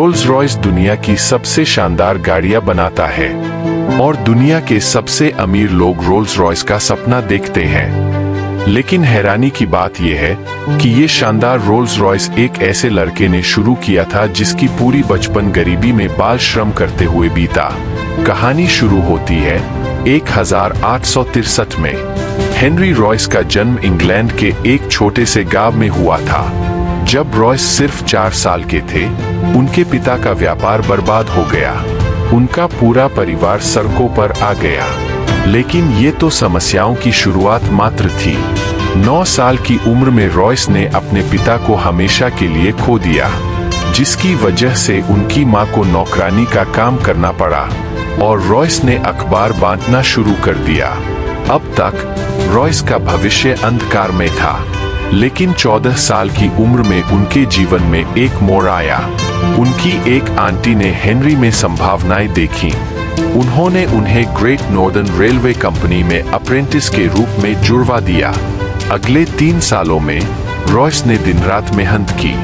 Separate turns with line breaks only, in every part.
Rolls Royce दुनिया की सबसे शानदार गाड़ियां बनाता है और दुनिया के सबसे अमीर लोग रोल्स रॉयस का सपना देखते हैं। लेकिन हैरानी की बात यह है कि ये शानदार रोल्स रॉयस एक ऐसे लड़के ने शुरू किया था जिसकी पूरी बचपन गरीबी में बाल श्रम करते हुए बीता। कहानी शुरू होती है 1863 में। हेनरी रॉयस का जन्म इंग्लैंड के एक छोटे से गांव में हुआ था। जब रॉयस सिर्फ 4 साल के थे, उनके पिता का व्यापार बर्बाद हो गया। उनका पूरा परिवार सड़कों पर आ गया। लेकिन ये तो समस्याओं की शुरुआत मात्र थी। 9 साल की उम्र में रॉयस ने अपने पिता को हमेशा के लिए खो दिया, जिसकी वजह से उनकी मां को नौकरानी का काम करना पड़ा और रॉयस ने अखबार बांटना शुरू कर दिया। अब तक रॉयस का भविष्य अंधकार में था, लेकिन 14 साल की उम्र में उनके जीवन में एक मोड़ आया। उनकी एक आंटी ने हेनरी में संभावनाएं देखी। उन्होंने उन्हें ग्रेट नॉर्दर्न रेलवे कंपनी में अप्रेंटिस के रूप में जुड़वा दिया। अगले 3 सालों में रॉयस ने दिन रात मेहनत की।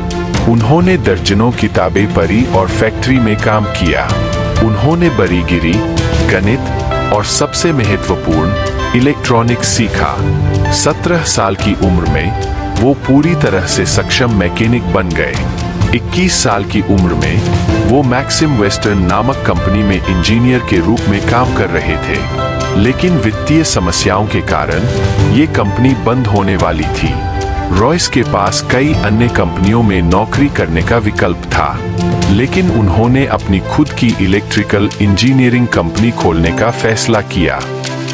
उन्होंने दर्जनों किताबें पढ़ी और फैक्ट्री में काम किया। उन्होंने बरीगिरी, गणित और सबसे महत्वपूर्ण इलेक्ट्रॉनिक्स सीखा। 17 साल की उम्र में वो पूरी तरह से सक्षम मैकेनिक बन गए। 21 साल की उम्र में वो मैक्सिम वेस्टर्न नामक कंपनी में इंजीनियर के रूप में काम कर रहे थे। लेकिन वित्तीय समस्याओं के कारण ये कंपनी बंद होने वाली थी। रॉयस के पास कई अन्य कंपनियों में नौकरी करने का विकल्प था, लेकिन उन्होंने अपनी खुद की इलेक्ट्रिकल इंजीनियरिंग कंपनी खोलने का फैसला किया।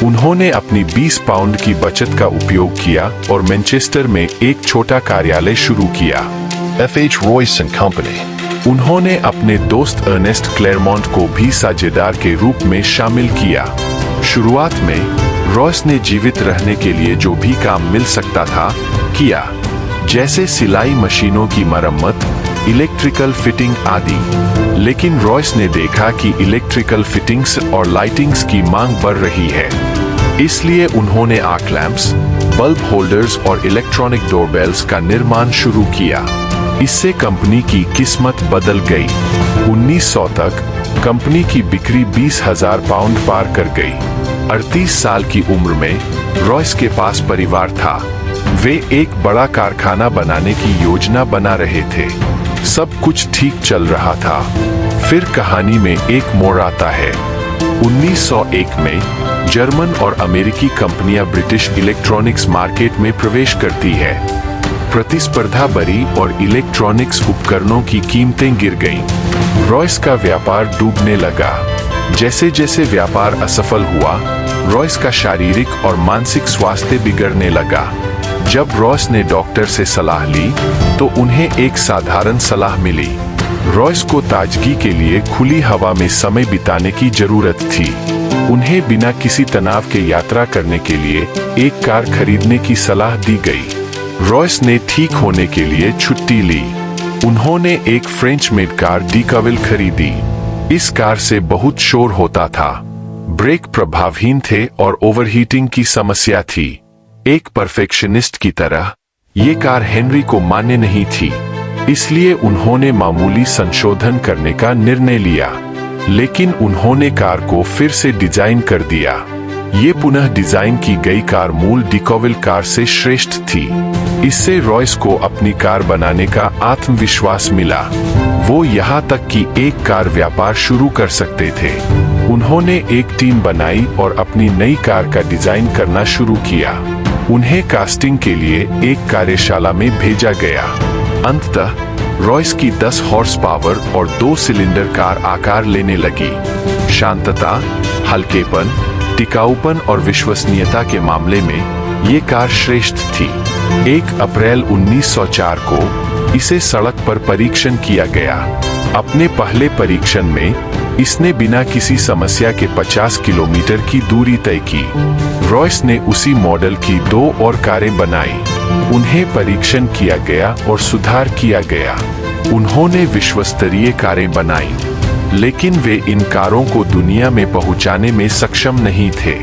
उन्होंने अपनी 20 पाउंड की बचत का उपयोग किया और मैनचेस्टर में एक छोटा कार्यालय शुरू किया।
F.H. Royce and Company।
उन्होंने अपने दोस्त अर्नेस्ट क्लेरमोंट को भी साझेदार के रूप में शामिल किया। शुरुआत में रॉयस ने जीवित रहने के लिए जो भी काम मिल सकता था किया, जैसे सिलाई मशीनों की मरम्मत, इलेक्ट्रिकल फिटिंग आदि। लेकिन रॉयस ने देखा कि इलेक्ट्रिकल फिटिंग्स और लाइटिंग्स की मांग बढ़ रही है, इसलिए उन्होंने आर्क लैंप्स, बल्ब होल्डर्स और इलेक्ट्रॉनिक डोरबेल्स का निर्माण शुरू किया। इससे कंपनी की किस्मत बदल गई। 1900 तक कंपनी की बिक्री 20,000 पाउंड पार कर गई। 38 साल की उम्र में रॉयस के पास परिवार था। वे एक बड़ा कारखाना बनाने की योजना बना रहे थे। सब कुछ ठीक चल रहा था। फिर कहानी में एक मोड़ आता है। 1901 में जर्मन और अमेरिकी कंपनियां ब्रिटिश इलेक्ट्रॉनिक्स मार्केट में प्रवेश करती है। प्रतिस्पर्धा बढ़ी और इलेक्ट्रॉनिक्स उपकरणों की कीमतें गिर गईं। रॉयस का व्यापार डूबने लगा। जैसे जैसे व्यापार असफल हुआ, रॉयस का शारीरिक और मानसिक स्वास्थ्य बिगड़ने लगा। जब रॉयस ने डॉक्टर से सलाह ली, तो उन्हें एक साधारण सलाह मिली। रॉयस को ताजगी के लिए खुली हवा में समय बिताने की जरूरत थी। उन्हें बिना किसी तनाव के यात्रा करने के लिए एक कार खरीदने की सलाह दी गई। रॉयस ने ठीक होने के लिए छुट्टी ली। उन्होंने एक फ्रेंच मेड कार डीकाविल खरीदी। इस कार से बहुत शोर होता था, ब्रेक प्रभावहीन थे और ओवरहीटिंग की समस्या थी। एक परफेक्शनिस्ट की तरह ये कार हेनरी को मान्य नहीं थी, इसलिए उन्होंने मामूली संशोधन करने का निर्णय लिया। लेकिन उन्होंने कार को फिर से डिजाइन कर दिया। ये पुनः डिजाइन की गई कार मूल डीकाविल कार से श्रेष्ठ थी। इससे रॉयस को अपनी कार बनाने का आत्मविश्वास मिला। वो यहाँ तक कि एक कार व्यापार शुरू कर सकते थे। उन्होंने एक टीम बनाई और अपनी नई कार का डिजाइन करना शुरू किया। उन्हें कास्टिंग के लिए एक कार्यशाला में भेजा गया। अंततः रॉयस की 10 हॉर्स पावर और 2 सिलेंडर कार आकार लेने लगी। शांतता, हल्केपन, टिकाऊपन और विश्वसनीयता के मामले में ये कार श्रेष्ठ थी। 1 अप्रैल 1904 को इसे सड़क पर परीक्षण किया गया। अपने पहले परीक्षण में इसने बिना किसी समस्या के 50 किलोमीटर की दूरी तय की। रॉयस ने उसी मॉडल की 2 और कारें बनाई। उन्हें परीक्षण किया गया और सुधार किया गया। उन्होंने विश्वस्तरीय कारें बनाई, लेकिन वे इन कारों को दुनिया में पहुंचाने में सक्षम नहीं थे।